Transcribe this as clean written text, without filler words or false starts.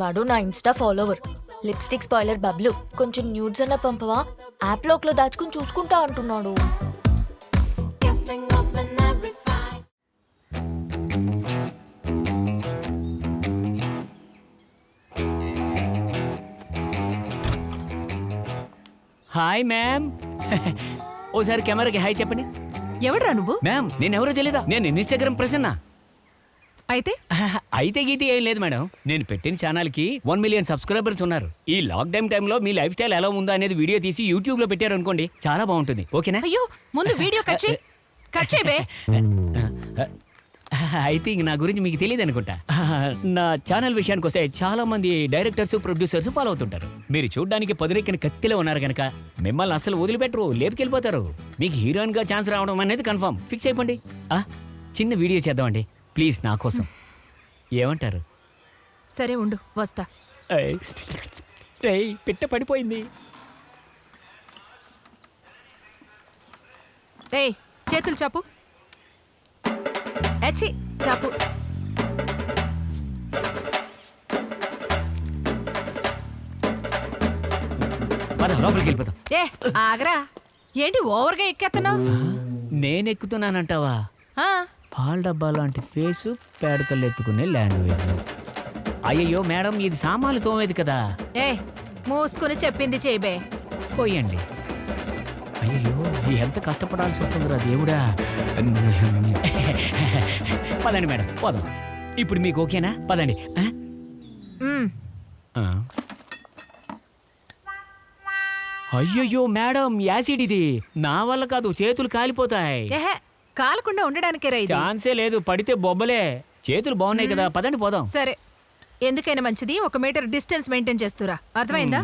వాడు నా Insta follower. Lipstick spoiler Bablu. కొంచెం న్యూడ్స్ అన్న పంపవా? యాప్ లోక్లో దాచుకుని చూసుకుంటా అంటున్నాడు. Hi ma'am. ఓసారి కెమెరాకి హాయ్ చెప్పండి. ఎవడ్రా నువ్వు? మ్యామ్ నేనెవరో తెలీదా? నేను ఇన్స్టాగ్రామ్ ప్రసన్న. అయితే అయితే గీతి ఏం లేదు మేడం. నేను పెట్టిన ఛానల్కి 1 మిలియన్ సబ్స్క్రైబర్స్ ఉన్నారు. ఈ లాక్డౌన్ టైంలో మీ లైఫ్ స్టైల్ ఎలా ఉందో అనేది వీడియో తీసి యూట్యూబ్లో పెట్టారు అనుకోండి, చాలా బాగుంటుంది. ఓకేనా? అయ్యో ముందు వీడియో కట్ చేయబే. అయితే ఇంక నా గురించి మీకు తెలియదు అనుకుంటా. నా ఛానల్ విషయానికి వస్తే చాలా మంది డైరెక్టర్స్ ప్రొడ్యూసర్స్ ఫాలో అవుతుంటారు. మీరు చూడడానికి పొదిరెక్కిన కత్తిలో ఉన్నారు కనుక మిమ్మల్ని అసలు వదిలిపెట్టరు, లేపుకెళ్ళిపోతారు. మీకు హీరోయిన్ గా ఛాన్స్ రావడం అనేది కన్ఫర్మ్. ఫిక్స్ అయిపోండి. చిన్న వీడియో చేద్దామండి ప్లీజ్, నా కోసం. ఏమంటారు? సరే ఉండు, వస్తా. పిట్ట పడిపోయింది. ఏయ్ చేతులు చాపు. ఎచ్చి చాపు. లోపలికి వెళ్ళిపోతాం. ఏ ఆగరా, ఏంటి ఓవర్గా ఎక్కేస్తున్నావు? నేనెక్కుతున్నానంటావా? పాల డబ్బా లాంటి ఫేసు, పేడకల్లు ఎత్తుకునే లాంగ్వేజ్. అయ్యయ్యో మేడం, ఇది సామాన్లు తోమేది కదా. ఏ మూసుకుని చెప్పింది చేయబే. పోయండి. అయ్యో ఎంత కష్టపడాల్సి వస్తుందిరా దేవుడా. పదండి మేడం, పోదాం. ఇప్పుడు మీకు ఓకేనా? పదండి. అయ్యయ్యో మేడం, యాసిడ్ ఇది. నా వల్ల కాదు, చేతులు కాలిపోతాయి. కాలకుండా ఉండడానికే రైతు. ఛాన్సే లేదు, పడితే బొబ్బలే. చేతులు బాగున్నాయి కదా, పదండి పోదాం. సరే, ఎందుకైనా మంచిది 1 మీటర్ డిస్టెన్స్ మెయింటైన్ చేస్తురా, అర్థమైందా?